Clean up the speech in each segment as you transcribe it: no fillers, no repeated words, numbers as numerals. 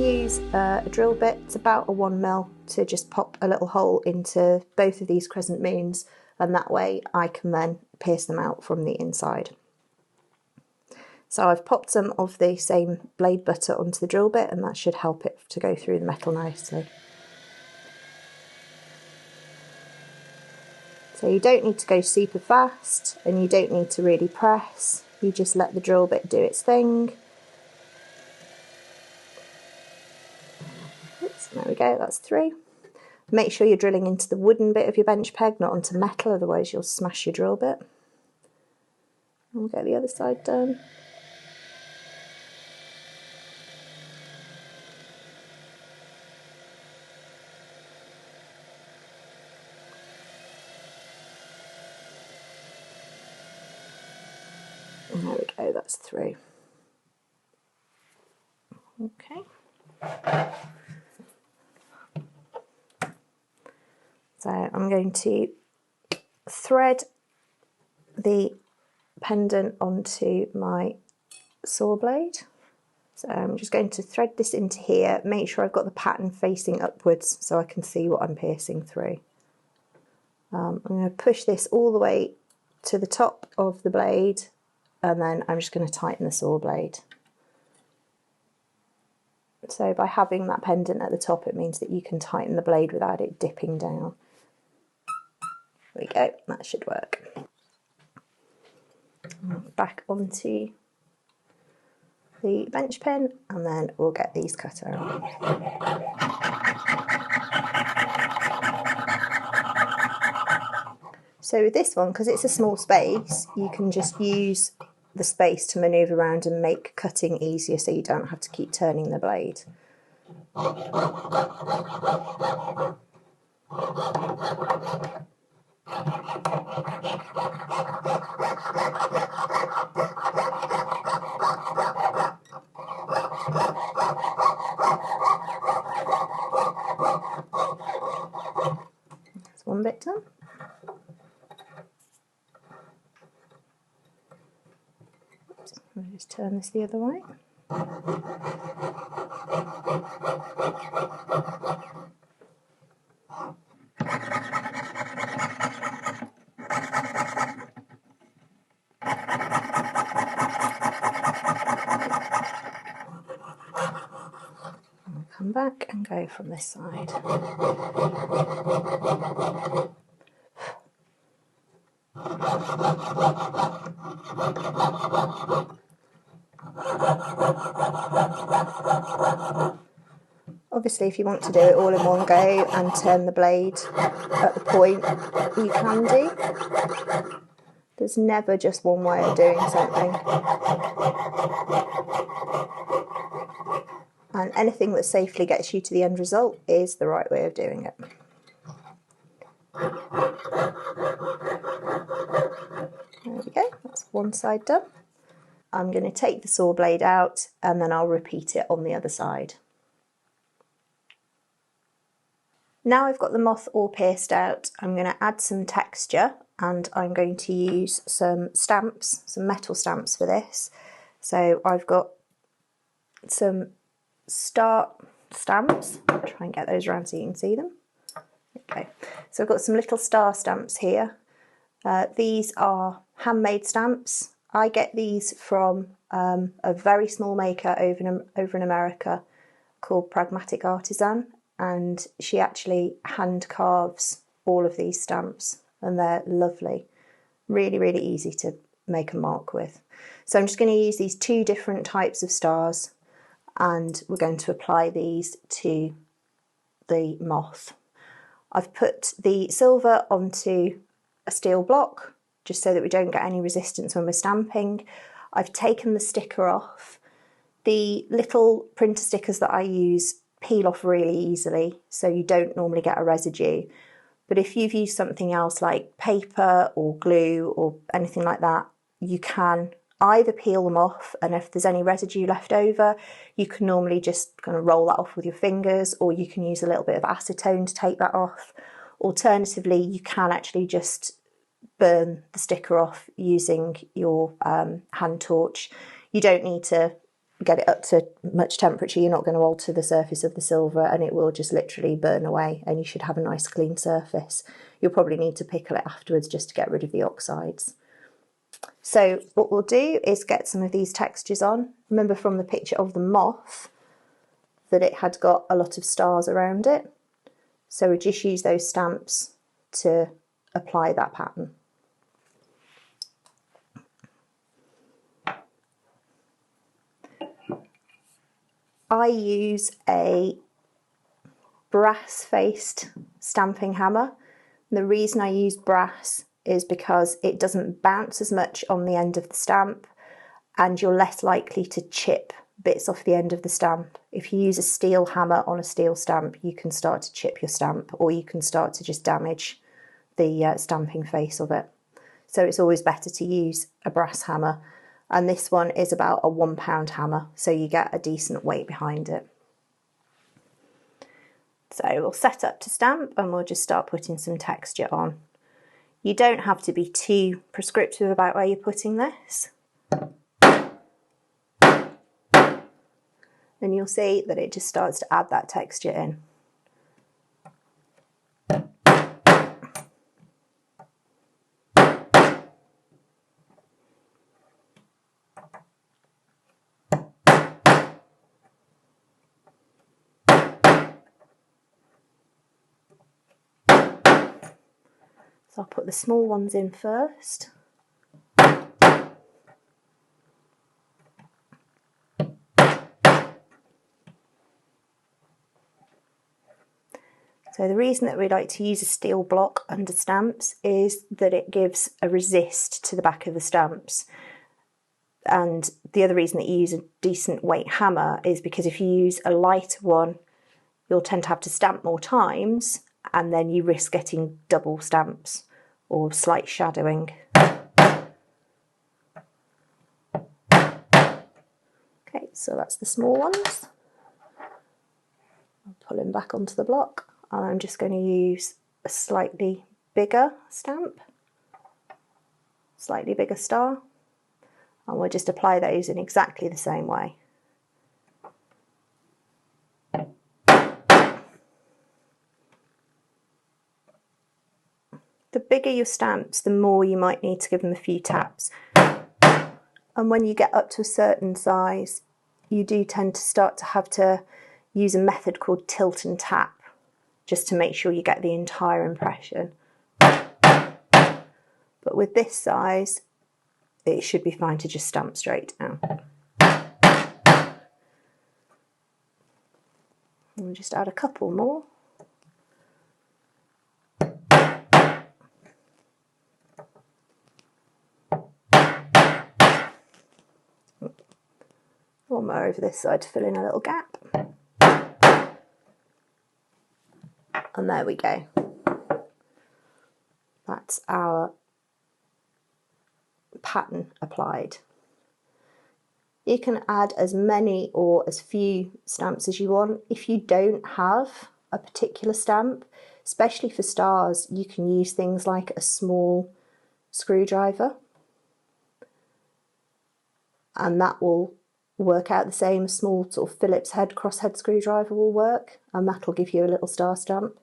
use a drill bit. It's about a 1mm to just pop a little hole into both of these crescent moons, and that way I can then pierce them out from the inside. So I've popped some of the same blade butter onto the drill bit, and that should help it to go through the metal nicely. So you don't need to go super fast, and you don't need to really press. You just let the drill bit do its thing. Oops, there we go, that's 3. Make sure you're drilling into the wooden bit of your bench peg, not onto metal, otherwise you'll smash your drill bit. And we'll get the other side done. And there we go, that's 3. Okay. So I'm going to thread the pendant onto my saw blade. So I'm just going to thread this into here, make sure I've got the pattern facing upwards so I can see what I'm piercing through. I'm going to push this all the way to the top of the blade, and then I'm just going to tighten the saw blade. So by having that pendant at the top, it means that you can tighten the blade without it dipping down. There we go, that should work. Back onto the bench pen, and then we'll get these cut out. So with this one, because it's a small space, you can just use the space to manoeuvre around and make cutting easier, so you don't have to keep turning the blade. That's one bit done. I'll just turn this the other way. I'll come back and go from this side. Obviously, if you want to do it all in one go and turn the blade at the point, you can do. There's never just one way of doing something. And anything that safely gets you to the end result is the right way of doing it. There we go, that's one side done. I'm going to take the saw blade out and then I'll repeat it on the other side. Now I've got the moth all pierced out, I'm going to add some texture, and I'm going to use some stamps, some metal stamps for this. So I've got some star stamps, I'll try and get those around so you can see them. Okay, so I've got some little star stamps here. These are handmade stamps. I get these from a very small maker over in America called Pragmatic Artisan, and she actually hand carves all of these stamps, and they're lovely. Really, really easy to make a mark with. So I'm just going to use these 2 different types of stars, and we're going to apply these to the moth. I've put the silver onto a steel block just so that we don't get any resistance when we're stamping. I've taken the sticker off. The little printer stickers that I use peel off really easily, so you don't normally get a residue. But if you've used something else like paper or glue or anything like that, you can either peel them off, and if there's any residue left over, you can normally just kind of roll that off with your fingers, or you can use a little bit of acetone to take that off. Alternatively, you can actually just burn the sticker off using your hand torch. You don't need to get it up to much temperature, you're not going to alter the surface of the silver, and it will just literally burn away, and you should have a nice clean surface. You'll probably need to pickle it afterwards just to get rid of the oxides. So what we'll do is get some of these textures on. Remember from the picture of the moth that it had got a lot of stars around it. So we just use those stamps to apply that pattern. I use a brass-faced stamping hammer. The reason I use brass is because it doesn't bounce as much on the end of the stamp, and you're less likely to chip bits off the end of the stamp. If you use a steel hammer on a steel stamp, you can start to chip your stamp, or you can start to just damage the stamping face of it. So it's always better to use a brass hammer. And this one is about a 1 pound hammer, so you get a decent weight behind it. So we'll set up to stamp, and we'll just start putting some texture on. You don't have to be too prescriptive about where you're putting this. And you'll see that it just starts to add that texture in. So I'll put the small ones in first. So the reason that we like to use a steel block under stamps is that it gives a resist to the back of the stamps. And the other reason that you use a decent weight hammer is because if you use a lighter one, you'll tend to have to stamp more times, and then you risk getting double stamps or slight shadowing. Okay, so that's the small ones. I'll pull them back onto the block, and I'm just going to use a slightly bigger stamp, slightly bigger star, and we'll just apply those in exactly the same way. The bigger your stamps, the more you might need to give them a few taps. And when you get up to a certain size, you do tend to start to have to use a method called tilt and tap, just to make sure you get the entire impression. But with this size, it should be fine to just stamp straight down. We'll just add a couple more. One more over this side to fill in a little gap. And there we go. That's our pattern applied. You can add as many or as few stamps as you want. If you don't have a particular stamp, especially for stars, you can use things like a small screwdriver, and that will work out the same. A small sort of Phillips head crosshead screwdriver will work, and that'll give you a little star stamp.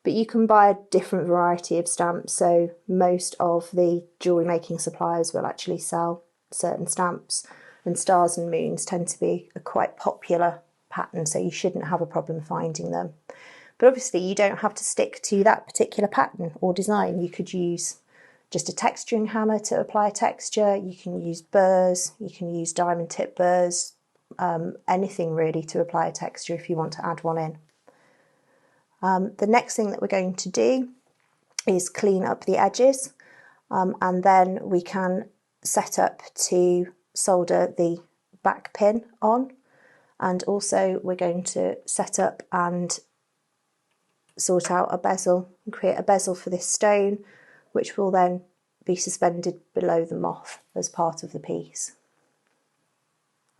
But you can buy a different variety of stamps, so most of the jewellery making suppliers will actually sell certain stamps, and stars and moons tend to be a quite popular pattern, so you shouldn't have a problem finding them. But obviously you don't have to stick to that particular pattern or design. You could use just a texturing hammer to apply a texture, you can use burrs, you can use diamond tip burrs, anything really to apply a texture if you want to add one in. The next thing that we're going to do is clean up the edges, and then we can set up to solder the back pin on, and also we're going to set up and sort out a bezel and create a bezel for this stone, which will then be suspended below the moth as part of the piece.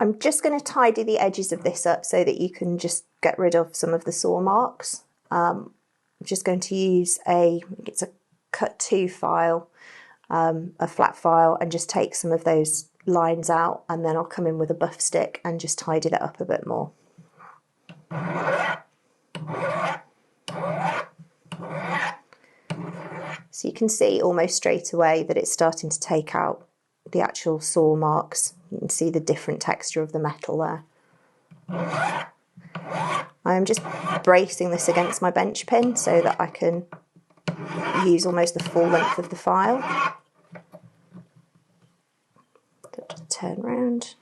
I'm just going to tidy the edges of this up so that you can just get rid of some of the saw marks. I'm just going to use it's a cut 2 file, a flat file, and just take some of those lines out, and then I'll come in with a buff stick and just tidy that up a bit more. So you can see almost straight away that it's starting to take out the actual saw marks. You can see the different texture of the metal there. I'm just bracing this against my bench pin so that I can use almost the full length of the file. Just turn round.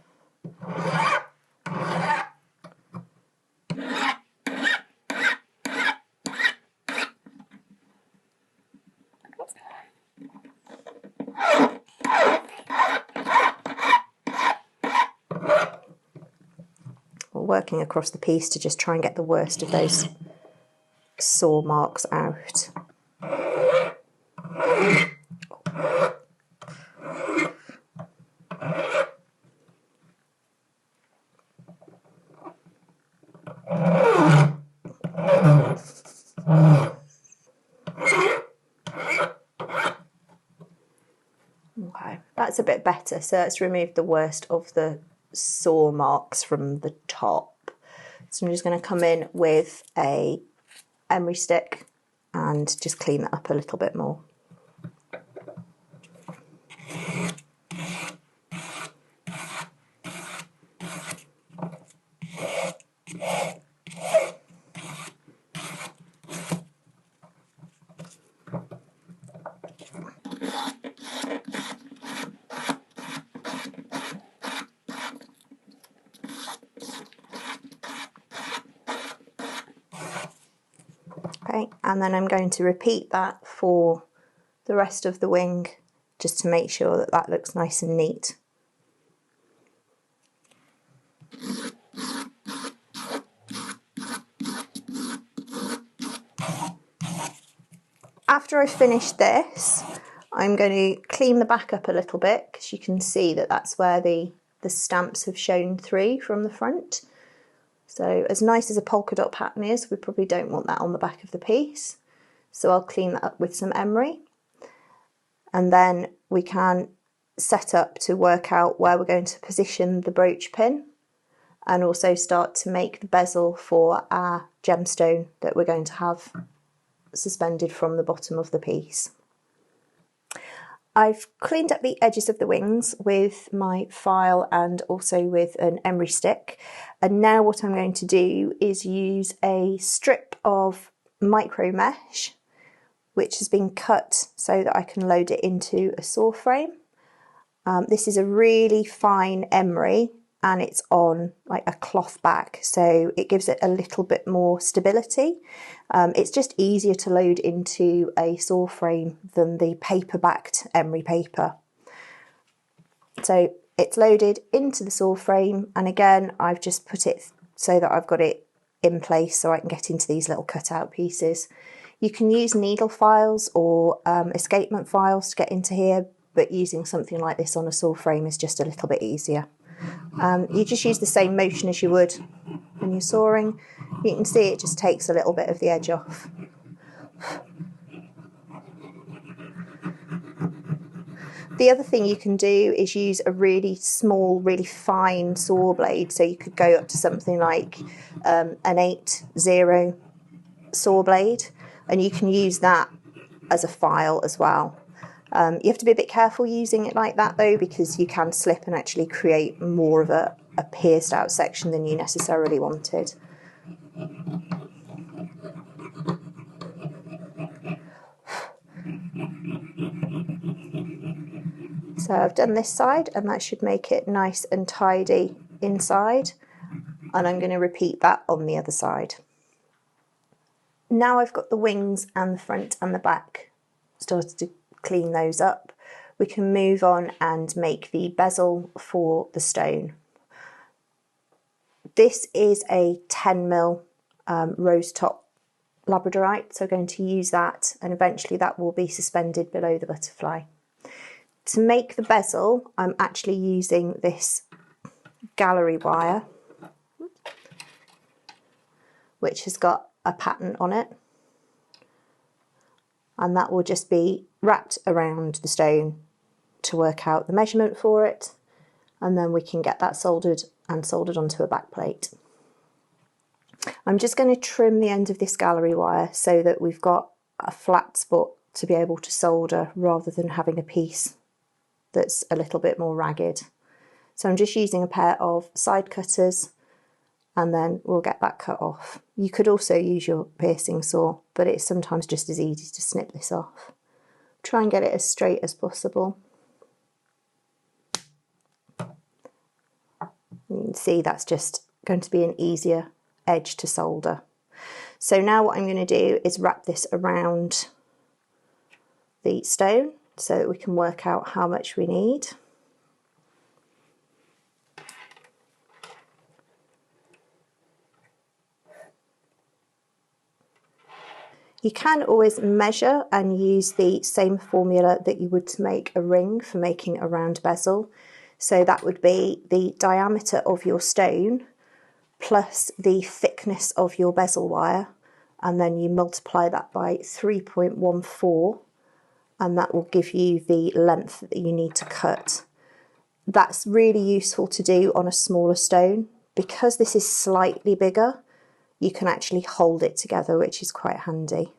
Working across the piece to just try and get the worst of those saw marks out. Okay, that's a bit better. So let's remove the worst of the saw marks from the top. So I'm just going to come in with a emery stick and just clean that up a little bit more. Okay, and then I'm going to repeat that for the rest of the wing just to make sure that that looks nice and neat. After I finish this, I'm going to clean the back up a little bit because you can see that that's where the stamps have shown through from the front. So as nice as a polka dot pattern is, we probably don't want that on the back of the piece. So I'll clean that up with some emery. And then we can set up to work out where we're going to position the brooch pin and also start to make the bezel for our gemstone that we're going to have suspended from the bottom of the piece. I've cleaned up the edges of the wings with my file and also with an emery stick, and now what I'm going to do is use a strip of micro mesh which has been cut so that I can load it into a saw frame. This is a really fine emery and it's on like a cloth back, so it gives it a little bit more stability. It's just easier to load into a saw frame than the paper-backed emery paper. So it's loaded into the saw frame, and again I've just put it so that I've got it in place so I can get into these little cutout pieces. You can use needle files or escapement files to get into here, but using something like this on a saw frame is just a little bit easier. You just use the same motion as you would when you're sawing. You can see it just takes a little bit of the edge off. The other thing you can do is use a really small, really fine saw blade. So you could go up to something like an 8-0 saw blade, and you can use that as a file as well. You have to be a bit careful using it like that though, because you can slip and actually create more of a pierced out section than you necessarily wanted. So I've done this side and that should make it nice and tidy inside, and I'm going to repeat that on the other side. Now I've got the wings and the front and the back started to clean those up, we can move on and make the bezel for the stone. This is a 10mm rose top labradorite, so I'm going to use that, and eventually that will be suspended below the butterfly. To make the bezel, I'm actually using this gallery wire, which has got a pattern on it, and that will just be wrapped around the stone to work out the measurement for it. and then we can get that soldered and soldered onto a back plate. I'm just going to trim the end of this gallery wire so that we've got a flat spot to be able to solder rather than having a piece that's a little bit more ragged. So I'm just using a pair of side cutters, and then we'll get that cut off. You could also use your piercing saw, but it's sometimes just as easy to snip this off. Try and get it as straight as possible. You can see that's just going to be an easier edge to solder. So now what I'm going to do is wrap this around the stone so that we can work out how much we need. You can always measure and use the same formula that you would to make a ring for making a round bezel. So that would be the diameter of your stone plus the thickness of your bezel wire, and then you multiply that by 3.14, and that will give you the length that you need to cut. That's really useful to do on a smaller stone. Because this is slightly bigger, you can actually hold it together, which is quite handy.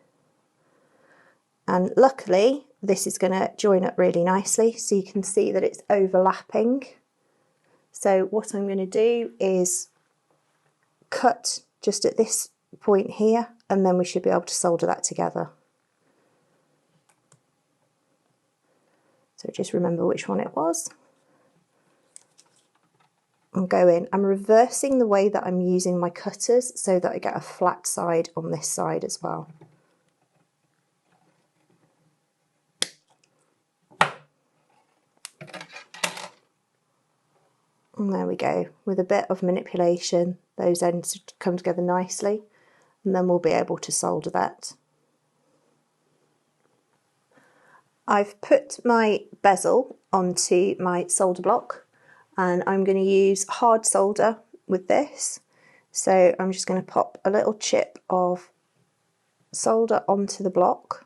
And luckily, this is going to join up really nicely, so you can see that it's overlapping. So what I'm going to do is cut just at this point here, and then we should be able to solder that together. So just remember which one it was. I'm reversing the way that I'm using my cutters so that I get a flat side on this side as well. And there we go. With a bit of manipulation, those ends come together nicely, and then we'll be able to solder that. I've put my bezel onto my solder block, and I'm going to use hard solder with this. So I'm just going to pop a little chip of solder onto the block,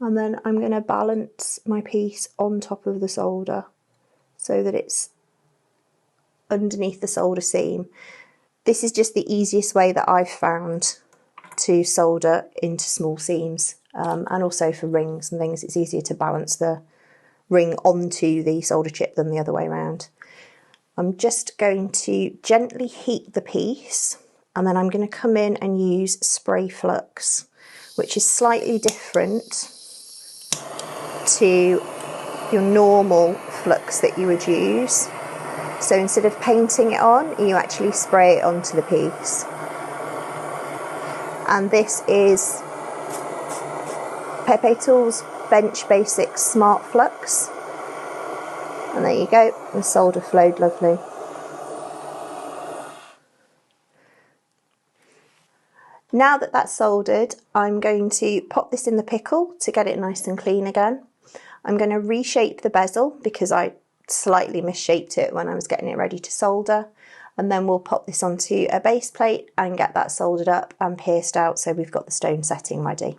and then I'm going to balance my piece on top of the solder so that it's underneath the solder seam. This is just the easiest way that I've found to solder into small seams, and also for rings and things, it's easier to balance the ring onto the solder chip than the other way around. I'm just going to gently heat the piece, and then I'm going to come in and use spray flux, which is slightly different to your normal flux that you would use. So instead of painting it on, you actually spray it onto the piece. And this is Pepe Tools Bench Basics Smart Flux. And there you go, the solder flowed lovely. Now that that's soldered, I'm going to pop this in the pickle to get it nice and clean again. I'm going to reshape the bezel because I slightly misshaped it when I was getting it ready to solder, and then we'll pop this onto a base plate and get that soldered up and pierced out so we've got the stone setting ready.